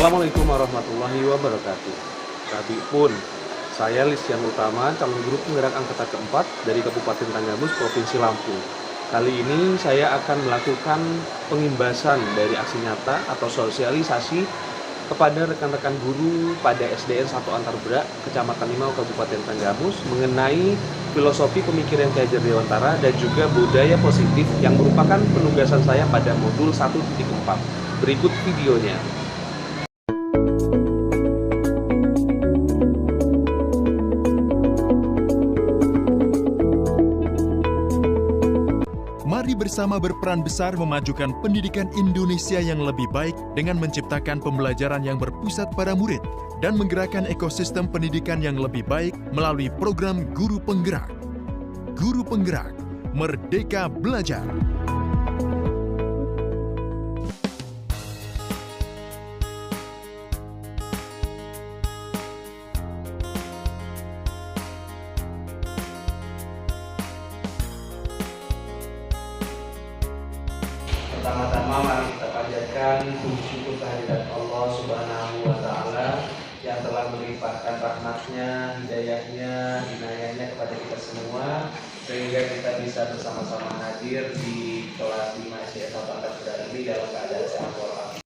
Assalamualaikum warahmatullahi wabarakatuh. Tadi pun, saya Lisyan Utama, calon guru penggerak angkatan keempat dari Kabupaten Tanggamus, Provinsi Lampung. Kali ini saya akan melakukan pengimbasan dari aksi nyata atau sosialisasi kepada rekan-rekan guru pada SDN 1 Antarbera, Kecamatan Limau, Kabupaten Tanggamus, mengenai filosofi pemikiran Ki Hajar Dewantara dan juga budaya positif yang merupakan penugasan saya pada modul 1.4. Berikut videonya. Mari bersama berperan besar memajukan pendidikan Indonesia yang lebih baik dengan menciptakan pembelajaran yang berpusat pada murid dan menggerakkan ekosistem pendidikan yang lebih baik melalui program Guru Penggerak. Guru Penggerak, Merdeka Belajar. Pertama-tama mari kita panjatkan puji syukur kehadirat Allah Subhanahu wa Ta'ala yang telah melimpahkan rahmatnya, hidayahnya, inayahnya kepada kita semua, sehingga kita bisa bersama-sama hadir di kelas 5 SDN 1 Antarbera ini dalam keadaan sehat walafiat.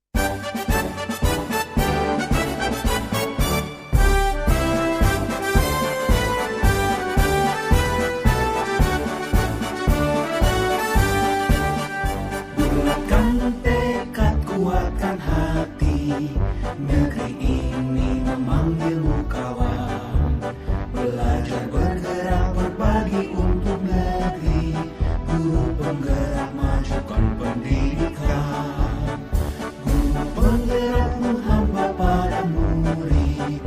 Kuatkan hati, negeri ini memanggilmu kawan. Belajar, bergerak, berbagi untuk negeri. Guru penggerak, majukan pendidikan. Guru penggerak menghamba pada murid.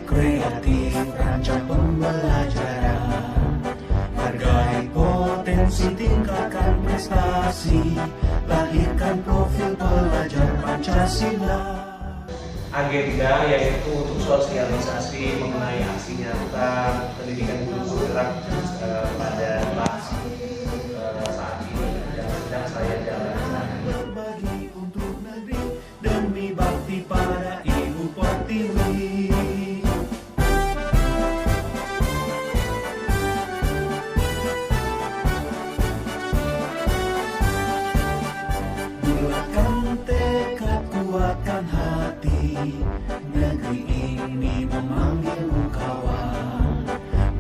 Kreatif, rancang pembelajaran. Hargai potensi, tingkatkan prestasi. Lahirkan profil pelajar Pancasila. Agenda yaitu untuk sosialisasi mengenai aksi nyata pendidikan guru penggerak pada kelas saat ini yang sedang saya jalankan. Berbagi untuk negeri demi bakti pada Ibu Pertiwi. Kuatkan hati, negeri ini memanggilmu kawan.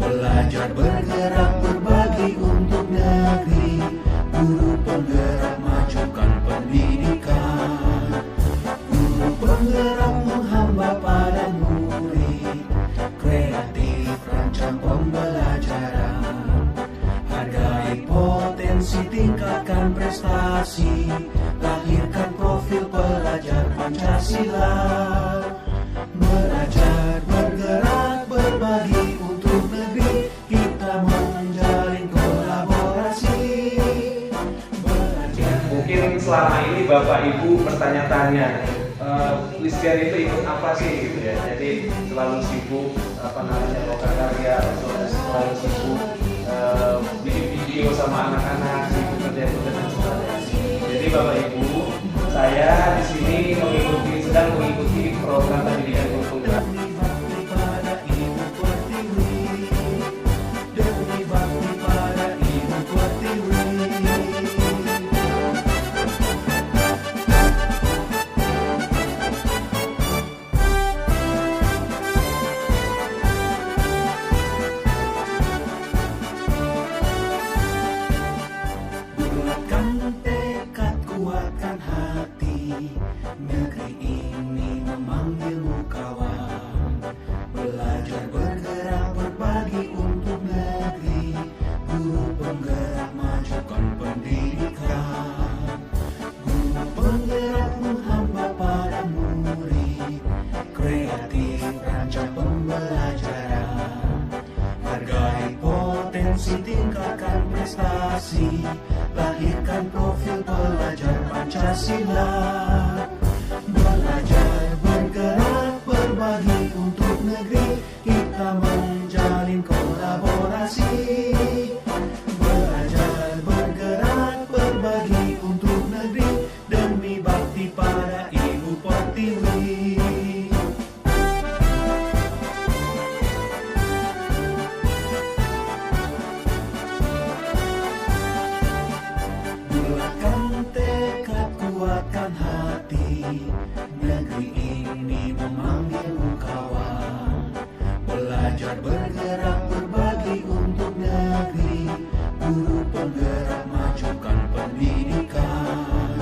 Belajar, bergerak, berbagi untuk negeri. Guru penggerak, majukan pendidikan. Guru penggerak menghamba pada murid. Kreatif, rancang pembelajaran. Hargai potensi, tingkatkan prestasi. Lahirkan profil pelajar Pancasila. Belajar, bergerak, berbagi untuk negeri. Kita menjalin kolaborasi. Belajar. Mungkin selama ini Bapak Ibu bertanya-tanya, Lisyan itu ikut apa sih gitu ya? Jadi selalu sibuk lokakarya, selalu sibuk bikin video sama anak-anak, sibuk kerja-kerja dan sebagainya. Jadi Bapak Ibu, saya di sini sedang mengikuti program pendidikan guru penggerak. Demi bakti pada Ibu Pertiwi. Demi bakti pada Ibu Pertiwi. Kuatkan hati, negeri ini memanggilmu kawan. Belajar, bergerak, berbagi untuk negeri. Guru penggerak, majukan pendidikan. Guru penggerak menghamba pada murid. Kreatif, rancang pembelajaran. Hargai potensi, tingkatkan prestasi. Lahirkan profil pelajar Pancasila. Belajar, bergerak, berbagi untuk negeri. Kita menjalin kolaborasi. Belajar, bergerak, berbagi untuk negeri demi bakti pada Ibu Pertiwi. Pelajar bergerak berbagi untuk negeri, guru penggerak majukan pendidikan.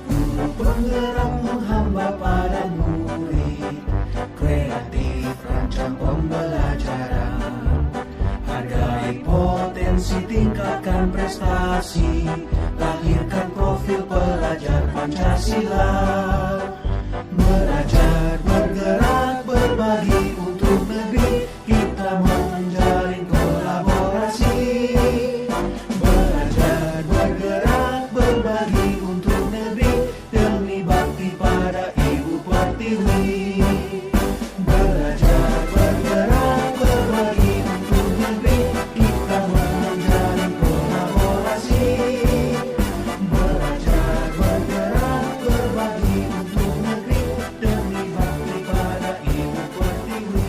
Guru penggerak menghamba pada murid, kreatif rancang pembelajaran. Hargai potensi, tingkatkan prestasi, lahirkan profil pelajar Pancasila. Belajar bergerak berbagi untuk negeri, kita menjalin kolaborasi. Belajar bergerak berbagi untuk negeri, demi bakti pada Ibu Pertiwi. Belajar bergerak berbagi untuk negeri, kita menjalin kolaborasi. Belajar bergerak berbagi untuk negeri, demi bakti pada Ibu Pertiwi.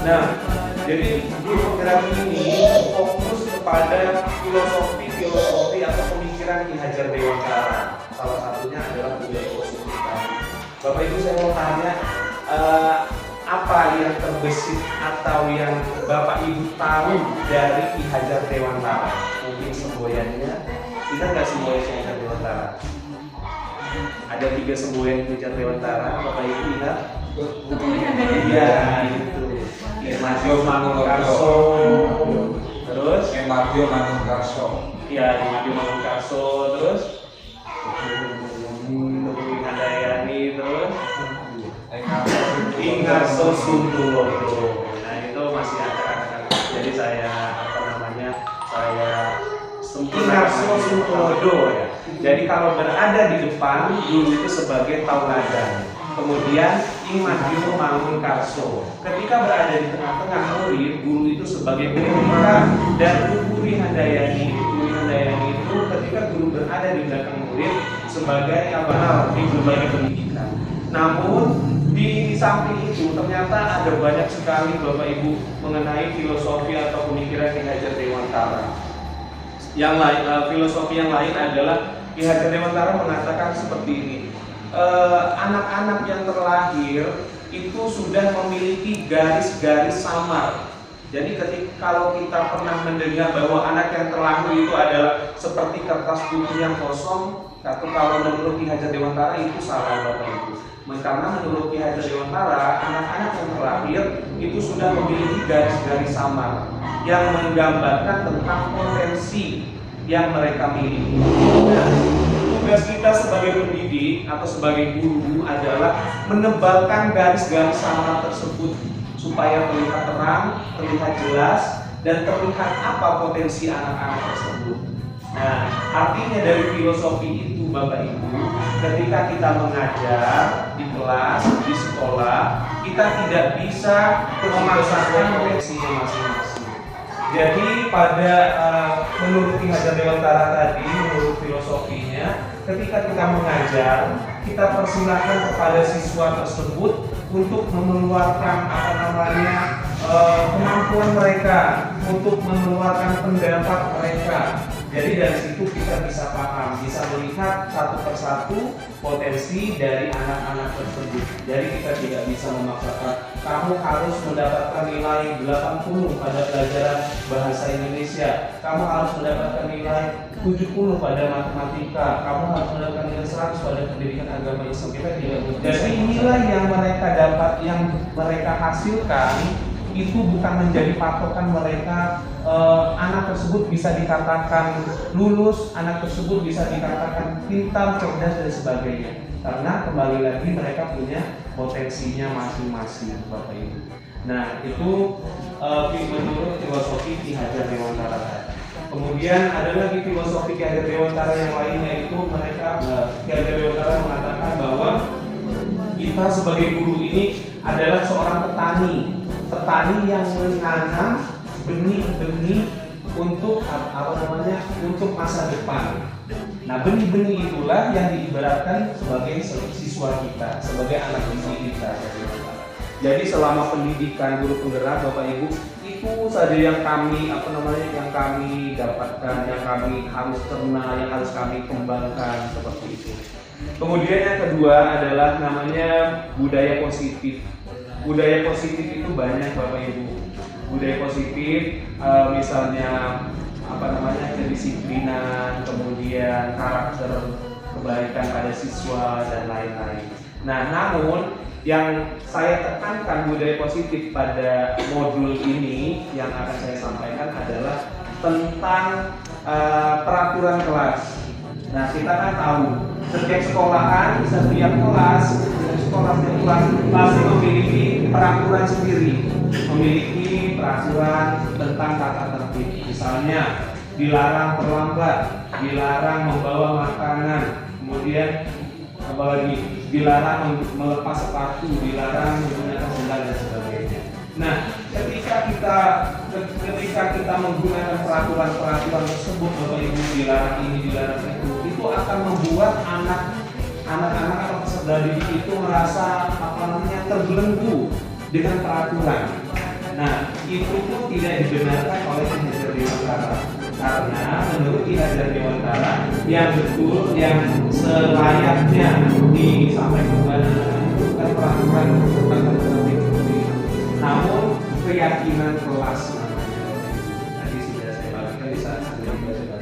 Nah, jadi guru penggerak ini fokus kepada filosofi atau pemikiran Ki Hajar Dewantara. Salah satunya adalah budaya positif tadi. Bapak Ibu, saya mau tanya, apa yang terbesit atau yang Bapak Ibu tahu dari Ki Hajar Dewantara? Mungkin semboyannya, kita nggak semboyan Ki Hajar Dewantara. Ada 3 semboyan Ki Hajar Dewantara, Bapak Ibu ingat? Iya, itu. Madio Mangunkarso, terus Madio Mangunkarso, iya Madio Mangunkarso, terus Tugu Handayani, terus Ingarso Suntulodo. Nah itu masih ada. Jadi saya Ingarso Suntulodo ya. Jadi kalau berada di depan, guru itu sebagai tauladan. Kemudian Ing Madio Mangunkarso. Ketika berada di tengah-tengah murid, guru itu sebagai pendidikan. Dan Guru Handayani itu ketika guru berada di belakang murid sebagai di berbagai pendidikan. Namun di samping itu ternyata ada banyak sekali Bapak Ibu mengenai filosofi atau pemikiran Ki Hajar Dewantara. Yang lain, filosofi yang lain adalah Ki Hajar Dewantara mengatakan seperti ini. Anak-anak yang terlahir itu sudah memiliki garis-garis samar. Jadi kalau kita pernah mendengar bahwa anak yang terlahir itu adalah seperti kertas putih yang kosong, atau kalau menurut Ki Hajar Dewantara itu salah Bapak Ibu. Karena menurut Ki Hajar Dewantara, anak-anak yang terlahir itu sudah memiliki garis-garis samar yang menggambarkan tentang potensi yang mereka miliki. Nah, tugas kita sebagai pendidik atau sebagai guru adalah menebalkan garis-garis samar tersebut supaya terlihat terang, terlihat jelas, dan terlihat apa potensi anak-anak tersebut. Nah, artinya dari filosofi itu Bapak Ibu, ketika kita mengajar di kelas, di sekolah, kita tidak bisa memaksakan potensinya masing-masing. Jadi pada menurut Ki Hajar Dewantara tadi, menurut filosofinya, ketika kita mengajar, kita persilahkan kepada siswa tersebut untuk mengeluarkan kemampuan mereka, untuk mengeluarkan pendapat mereka. Jadi dari situ kita bisa paham, bisa melihat satu persatu potensi dari anak-anak tersebut. Jadi kita tidak bisa memaksakan kamu harus mendapatkan nilai 80 pada pelajaran bahasa Indonesia, kamu harus mendapatkan nilai 70 pada matematika, kamu harus mendapatkan nilai 100 pada pendidikan agama Islam. Kita tidak. Jadi nilai yang mereka dapat, yang mereka hasilkan itu bukan menjadi patokan mereka. Anak tersebut bisa dikatakan lulus, anak tersebut bisa dikatakan pintar, cerdas dan sebagainya. Karena kembali lagi mereka punya potensinya masing-masing, Bapak Ibu. Nah itu menurut filosofi Ki Hajar Dewantara. Kemudian ada lagi filosofi Ki Hajar Dewantara yang lainnya, itu mereka Ki Hajar Dewantara mengatakan bahwa kita sebagai guru ini adalah seorang petani yang menanam benih-benih untuk untuk masa depan. Nah, benih-benih itulah yang diibaratkan sebagai siswa kita, sebagai anak didik kita. Jadi selama pendidikan guru penggerak Bapak Ibu, itu saja yang kami yang kami dapatkan, yang kami harus cerna, yang harus kami kembangkan seperti itu. Kemudian yang kedua adalah namanya budaya positif. budaya positif itu banyak Bapak Ibu. Budaya positif misalnya kedisiplinan, kemudian karakter kebaikan pada siswa dan lain-lain. Nah, namun yang saya tekankan budaya positif pada modul ini yang akan saya sampaikan adalah tentang peraturan kelas. Nah, kita kan tahu setiap sekolahan, setiap kelas pasti memiliki peraturan sendiri, memiliki peraturan tentang tata tertib. Misalnya dilarang terlambat, dilarang membawa makanan, kemudian apalagi dilarang melepas sepatu, dilarang menggunakan sendal dan sebagainya. Nah, ketika kita menggunakan peraturan tersebut, Bapak Ibu, dilarang ini, dilarang itu akan membuat anak-anak atau peserta didik itu merasa terbelenggu dengan peraturan. Nah, itu pun tidak dibenarkan oleh Ki Dewantara, karena menurut Ki Dewantara yang betul, yang selayaknya disampaikan kepada anak itu bukan peraturan tentang tertib seperti itu, namun keyakinan kelas namanya. Tadi sudah saya bagikan di saat sebelum baca.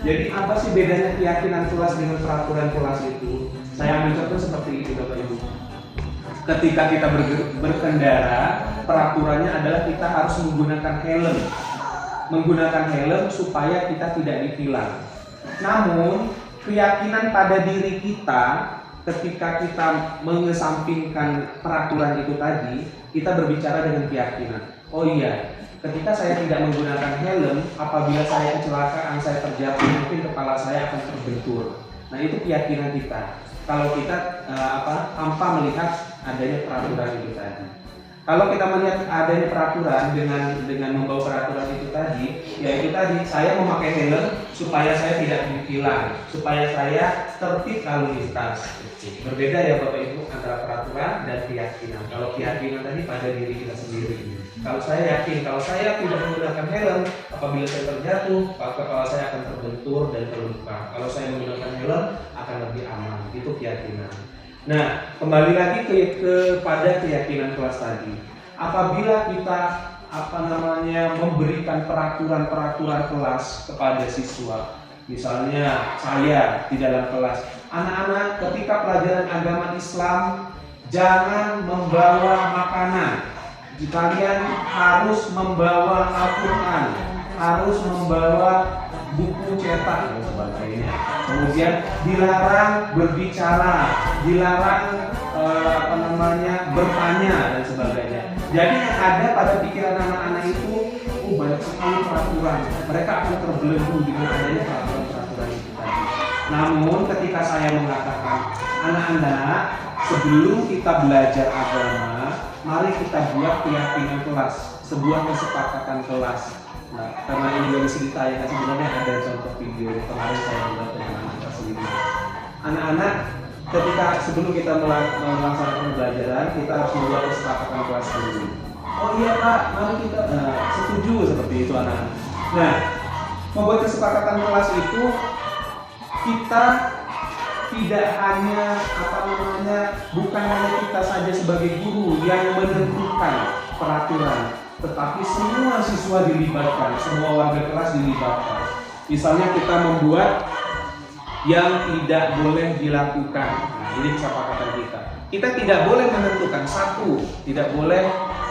Jadi apa sih bedanya keyakinan kelas dengan peraturan kelas itu? Saya ambil contoh seperti ini Bapak Ibu. Ketika kita berkendara, peraturannya adalah kita harus menggunakan helm. Menggunakan helm supaya kita tidak ditilang. Namun, keyakinan pada diri kita ketika kita mengesampingkan peraturan itu tadi, kita berbicara dengan keyakinan. Oh iya, ketika saya tidak menggunakan helm, apabila saya kecelakaan, saya terjatuh, mungkin kepala saya akan terbentur. Nah, itu keyakinan kita. Kalau kita tanpa melihat adanya peraturan itu tadi. Kalau kita melihat adanya peraturan dengan membawa peraturan itu tadi, yaitu tadi saya memakai helm supaya saya tidak ditilang, supaya saya tertib lalu lintas. Berbeda ya Bapak Ibu antara peraturan dan keyakinan. Kalau keyakinan tadi pada diri kita sendiri. Kalau saya yakin, kalau saya tidak menggunakan helm, apabila saya terjatuh, kepala saya akan terbentur dan terluka. Kalau saya menggunakan helm, akan lebih aman. Itu keyakinan. Nah, kembali lagi kepada keyakinan kelas tadi. Apabila kita memberikan peraturan kelas kepada siswa, misalnya saya di dalam kelas, anak-anak ketika pelajaran agama Islam jangan membawa makanan. Kalian harus membawa Al-Quran, harus membawa buku cetak dan sebagainya. Kemudian dilarang berbicara, dilarang bertanya dan sebagainya. Jadi yang ada pada pikiran anak-anak itu banyak sekali peraturan. Mereka akan terbelenggu dengan adanya peraturan itu tadi. Namun ketika saya mengatakan anak-anak, sebelum kita belajar agama, mari kita buat keyakinan kelas, sebuah kesepakatan kelas. Nah, karena ini belum ditayangkan, sebenarnya ada contoh video kemarin saya buat dengan anak-anak sendiri. Anak-anak, ketika sebelum kita melaksanakan pembelajaran, kita harus membuat kesepakatan kelas dulu. Oh iya Pak, mari kita setuju seperti itu anak-anak. Nah, membuat kesepakatan kelas itu kita tidak hanya bukan hanya kita saja sebagai guru yang menentukan peraturan, tetapi semua siswa dilibatkan, semua warga kelas dilibatkan. Misalnya kita membuat yang tidak boleh dilakukan. Nah, ini kesepakatan kita. Kita tidak boleh menentukan, satu, tidak boleh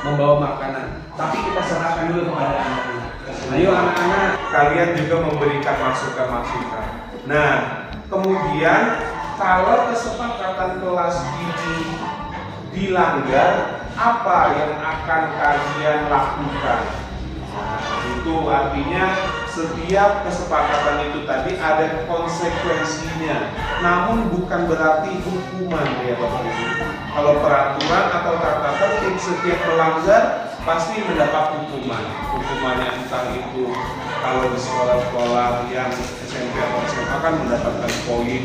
membawa makanan, tapi kita serahkan dulu kepada anak-anak. Ayo anak-anak, kalian juga memberikan masukan-masukan. Nah, kemudian kalau kesepakatan kelas ini dilanggar, apa yang akan kalian lakukan? Nah, itu artinya setiap kesepakatan itu tadi ada konsekuensinya, namun bukan berarti hukuman ya Bapak Ibu. Kalau peraturan atau tata tertib, setiap pelanggar pasti mendapat hukuman. Hukumannya entah itu kalau di sekolah-sekolah yang SMP atau SMA kan mendapatkan poin,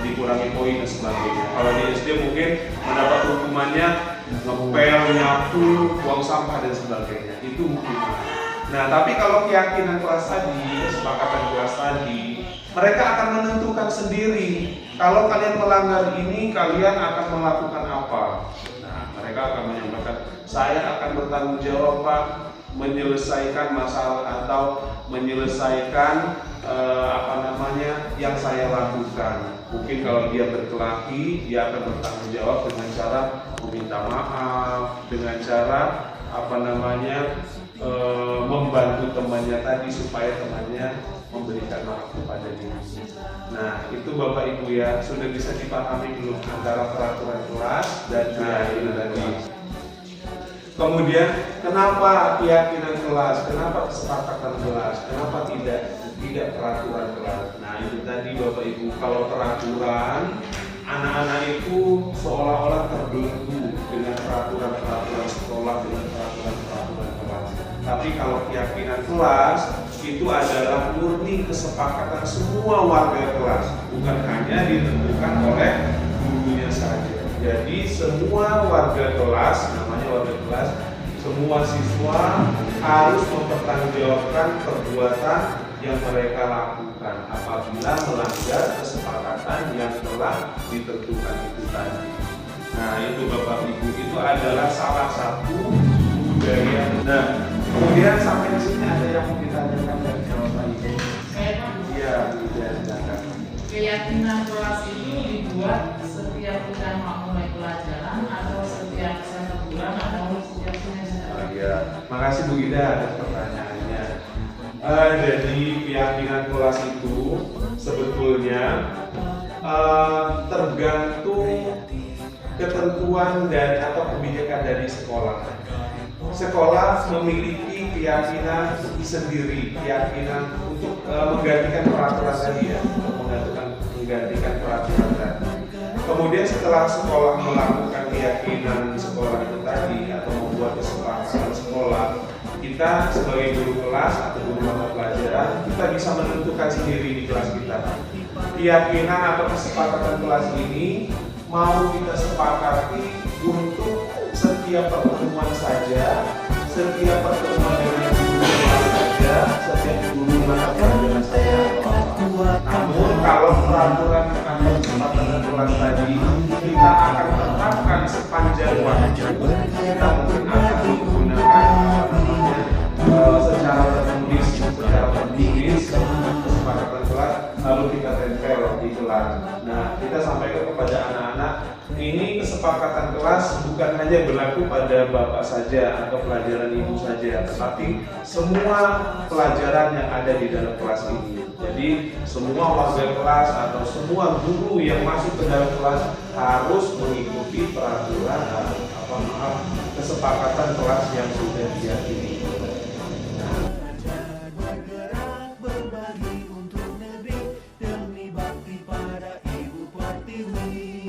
dikurangi poin dan sebagainya. Kalau di SD mungkin mendapat hukumannya ngepel, nyapu, buang sampah dan sebagainya. Itu hukuman. Nah, tapi kalau keyakinan kelas tadi, kesepakatan kelas tadi, mereka akan menentukan sendiri. Kalau kalian melanggar ini, kalian akan melakukan apa? Nah, mereka akan menyampaikan, saya akan bertanggung jawab Pak menyelesaikan masalah atau menyelesaikan yang saya lakukan. Mungkin kalau dia berkelahi, dia akan bertanggung jawab dengan cara meminta maaf, dengan cara membantu temannya tadi supaya temannya memberikan maaf kepada diri. Nah, itu Bapak Ibu ya, sudah bisa dipahami belum antara peraturan kelas dan keyakinan kelas. Kemudian, kenapa keyakinan kelas? Kenapa kesepakatan kelas? Kenapa tidak peraturan kelas? Nah, itu tadi Bapak Ibu, kalau peraturan, anak-anak itu seolah-olah terbelenggu dengan peraturan-peraturan sekolah, dengan peraturan-peraturan kelas. Tapi kalau keyakinan kelas itu adalah murni kesepakatan semua warga kelas, bukan hanya ditentukan oleh gurunya saja. Jadi semua warga kelas, namanya warga kelas, semua siswa harus mempertanggungjawabkan perbuatan yang mereka lakukan apabila melanggar kesepakatan yang telah ditentukan itu tadi. Nah, itu Bapak Ibu, itu adalah salah satu budaya. Nah, kemudian sampai di sini ada yang mau ditanyakan dari Bapak Ibu? Iya, silakan. Keyakinan kelas itu dibuat setiap kita mau mulai pelajaran atau setiap satu bulan atau setiap semester? Iya, makasih Bu Ida atas pertanyaannya. Jadi keyakinan kelas itu sebetulnya tergantung ketentuan dan atau kebijakan dari sekolah. Sekolah memiliki keyakinan sendiri, keyakinan untuk menggantikan peraturan tadi ya, untuk menggantikan peraturan tadi. Kemudian setelah sekolah melakukan keyakinan sekolah itu tadi atau membuat kesepakatan sekolah, kita sebagai guru kelas atau guru mata pelajaran, kita bisa menentukan sendiri di kelas kita. Keyakinan atau kesepakatan kelas ini mau kita sepakati untuk setiap pertemuan saja, setiap pertemuan dengan guru saja, setiap guru mata pelajaran saja. Namun kalau peraturan atau kesepakatan kelas tadi kita akan tetapkan sepanjang waktu, kita mungkin akan menggunakan secara tertulis kesepakatan kelas, lalu kita tempel di kelas. Nah, kita sampaikan kepada anak-anak, ini kesepakatan kelas bukan hanya berlaku pada Bapak saja atau pelajaran Ibu saja, tetapi semua pelajaran yang ada di dalam kelas ini. Jadi semua warga kelas atau semua guru yang masuk ke dalam kelas harus mengikuti peraturan kesepakatan kelas yang sudah diyakini. Berbagi untuk negeri demi bakti pada Ibu Pertiwi.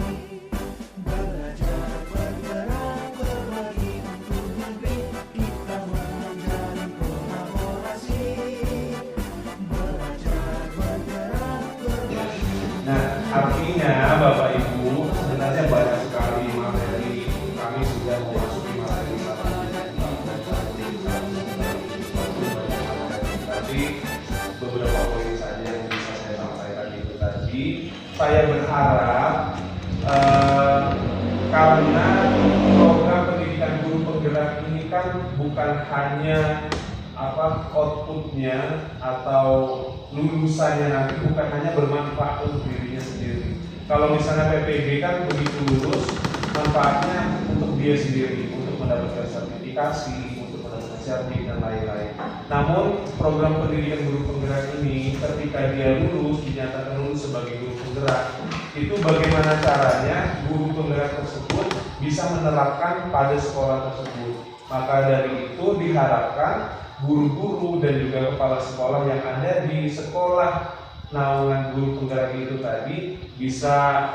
Belajar bergerak berbagi untuk negeri, kita menjalin kolaborasi. Belajar bergerak berbagi. Nah, artinya Bapak Ibu sebenarnya banyak sekali materi, kami sudah memasuki materi tapi beberapa poin saja yang bisa saya sampaikan itu tadi. Saya berharap karena program pendidikan guru penggerak ini kan bukan hanya outputnya atau lulusannya nanti bukan hanya bermanfaat untuk dirinya sendiri. Kalau misalnya PPG kan begitu lulus, manfaatnya untuk dia sendiri, untuk mendapatkan sertifikasi, untuk mendapatkan sertifikat dan lain-lain. Namun program pendidikan guru penggerak ini ketika dia lulus, dinyatakan lulus sebagai guru penggerak, itu bagaimana caranya guru penggerak tersebut bisa menerapkan pada sekolah tersebut. Maka dari itu diharapkan guru-guru dan juga kepala sekolah yang ada di sekolah naungan guru penggerak itu tadi bisa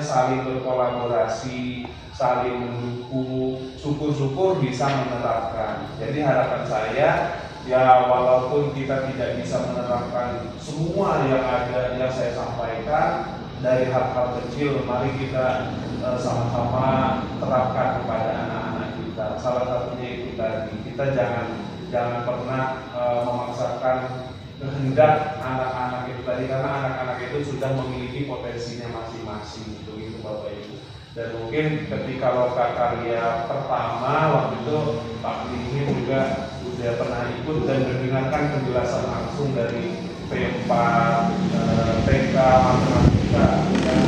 saling berkolaborasi, saling mendukung, syukur-syukur bisa menerapkan. Jadi harapan saya ya walaupun kita tidak bisa menerapkan semua yang ada yang saya sampaikan dari hal-hal kecil, mari kita sama-sama terapkan kepada anak-anak kita. Salah satunya itu tadi, kita jangan pernah memaksakan kehendak anak-anak itu tadi, karena anak-anak itu sudah memiliki potensinya masing-masing, begitu Bapak Ibu. Dan mungkin ketika lokakarya pertama waktu itu Pak Dingin juga sudah pernah ikut dan mendengarkan penjelasan langsung dari P4 TK matematika dan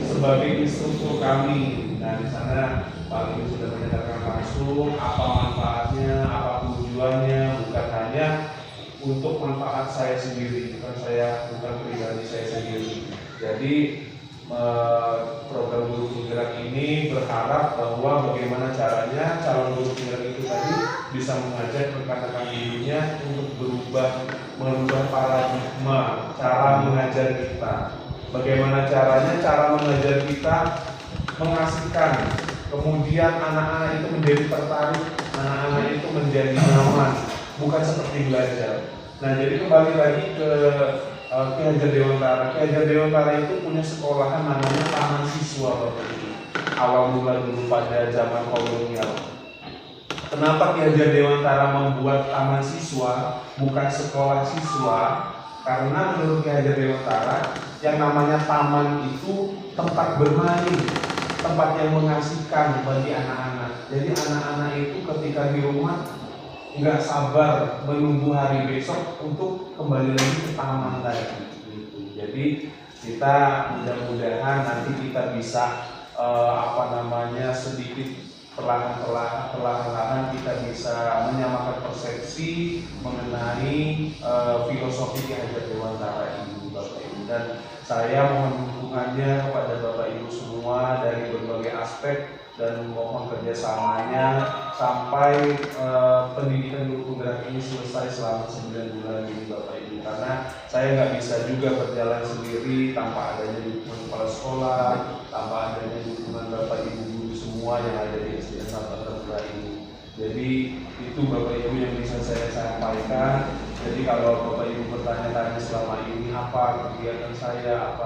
sebagai instruktur kami. Nah, di sana Pak Dingin sudah menyatakan langsung apa manfaatnya, apa tujuannya, bukan hanya untuk manfaat saya sendiri, bukan pribadi saya sendiri. Jadi program guru penggerak ini berharap bahwa bagaimana caranya calon guru penggerak itu tadi bisa mengajak rekan-rekan dirinya untuk merubah paradigma cara mengajar kita. Bagaimana caranya cara mengajar kita mengasihkan, kemudian anak-anak itu menjadi tertarik, anak-anak itu menjadi nyaman, bukan seperti belajar. Nah, jadi kembali lagi ke Ki Hajar Dewantara. Ki Hajar Dewantara itu punya sekolahan namanya Taman Siswa Bapak Ibu. Awal mula dulu pada zaman kolonial. Kenapa Ki Hajar Dewantara membuat Taman Siswa bukan sekolah siswa? Karena menurut Ki Hajar Dewantara yang namanya taman itu tempat bermain, tempat yang mengasihkan bagi anak-anak. Jadi anak-anak itu ketika di rumah nggak sabar menunggu hari besok untuk kembali lagi ke taman tadi. Jadi kita mudah-mudahan nanti kita bisa sedikit perlahan-lahan kita bisa menyamakan persepsi mengenai filosofi Ki Hajar Dewantara ini, Bapak Ibu. Dan saya mohon dukungannya kepada Bapak Ibu semua dari berbagai aspek dan mohon kerjasamanya sampai pendidikan guru penggerak ini selesai selama 9 bulan ini, Bapak Ibu. Karena saya nggak bisa juga berjalan sendiri tanpa adanya dukungan kepala sekolah, tanpa adanya dukungan Bapak Ibu guru semua yang ada di SDN 1 Antar ini. Jadi itu Bapak Ibu yang bisa saya sampaikan. Jadi kalau Bapak Ibu bertanya-tanya selama ini apa kegiatan saya,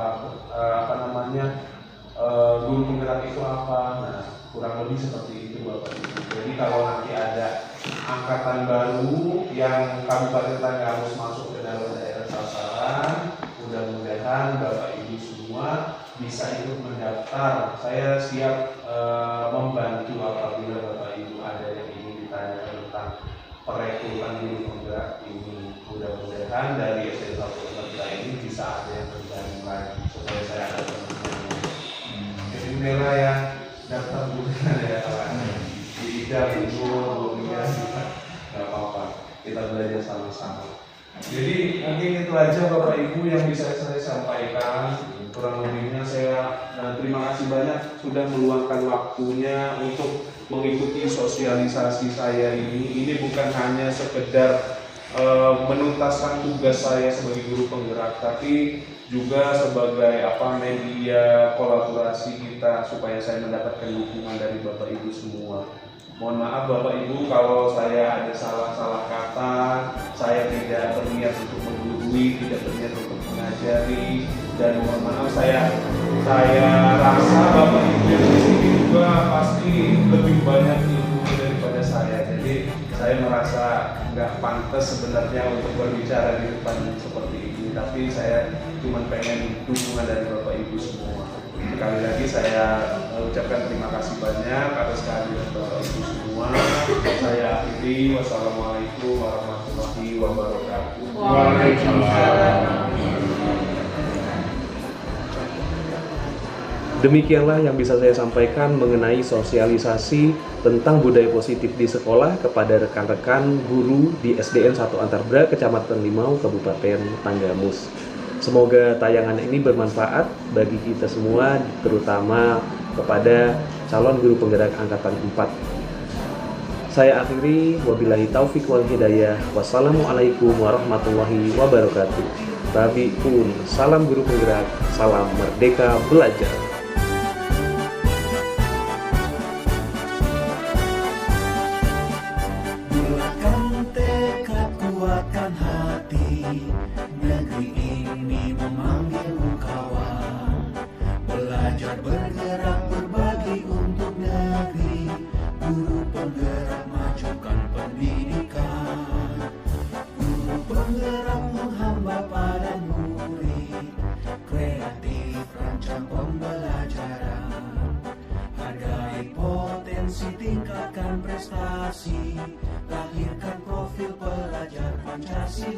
guru penggerak itu apa? Nah, kurang lebih seperti itu Bapak Ibu. Jadi kalau nanti ada angkatan baru yang Kabupaten Tanggamus masuk ke dalam daerah sasaran, mudah-mudahan Bapak Ibu semua bisa ikut mendaftar. Saya siap membantu apabila Bapak Ibu ada yang ingin ditanya tentang perekrutan guru penggerak ini. Mudah-mudahan dari SDN 1 Antar ini bisa ada yang bergabung lagi supaya saya ada teman-teman. Jadi inilah yang daftar bukan ya kawan. Tidak ibu, nggak apa-apa. Kita belajar sama-sama. Jadi mungkin itu aja Bapak Ibu yang bisa saya sampaikan. Kurang lebihnya saya terima kasih banyak sudah meluangkan waktunya untuk mengikuti sosialisasi saya ini. Ini bukan hanya sekedar menuntaskan tugas saya sebagai guru penggerak, tapi juga sebagai media kolaborasi kita supaya saya mendapatkan dukungan dari Bapak Ibu semua. Mohon maaf Bapak Ibu kalau saya ada salah-salah kata, saya tidak berniat untuk menggurui, tidak berniat untuk mengajari, dan mohon maaf saya rasa Bapak Ibu yang di sini juga pasti lebih banyak ilmu daripada saya. Jadi saya merasa nggak pantas sebenarnya untuk berbicara di depan seperti ini, tapi saya cuma pengen dukungan dari Bapak Ibu semua. Sekali lagi saya ucapkan terima kasih banyak atas kehadiran Bapak Ibu semua. Saya akhiri, wassalamualaikum warahmatullahi wabarakatuh. Waalaikumsalam. Demikianlah yang bisa saya sampaikan mengenai sosialisasi tentang budaya positif di sekolah kepada rekan-rekan guru di SDN 1 Antarbra, Kecamatan Limau, Kabupaten Tanggamus. Semoga tayangan ini bermanfaat bagi kita semua, terutama kepada calon guru penggerak angkatan 4. Saya akhiri, wabillahi taufik wal hidayah. Wassalamualaikum warahmatullahi wabarakatuh. Babi pun, salam guru penggerak, salam merdeka belajar. Bulatkan tekad, kuatkan hati, negeri ini memanggilmu kawan. Belajar, bergerak, berbagi untuk negeri, guru penggerak majukan pendidikan. Guru penggerak menghamba pada murid, kreatif kompetensi, tingkatkan prestasi, lahirkan profil pelajar Pancasila.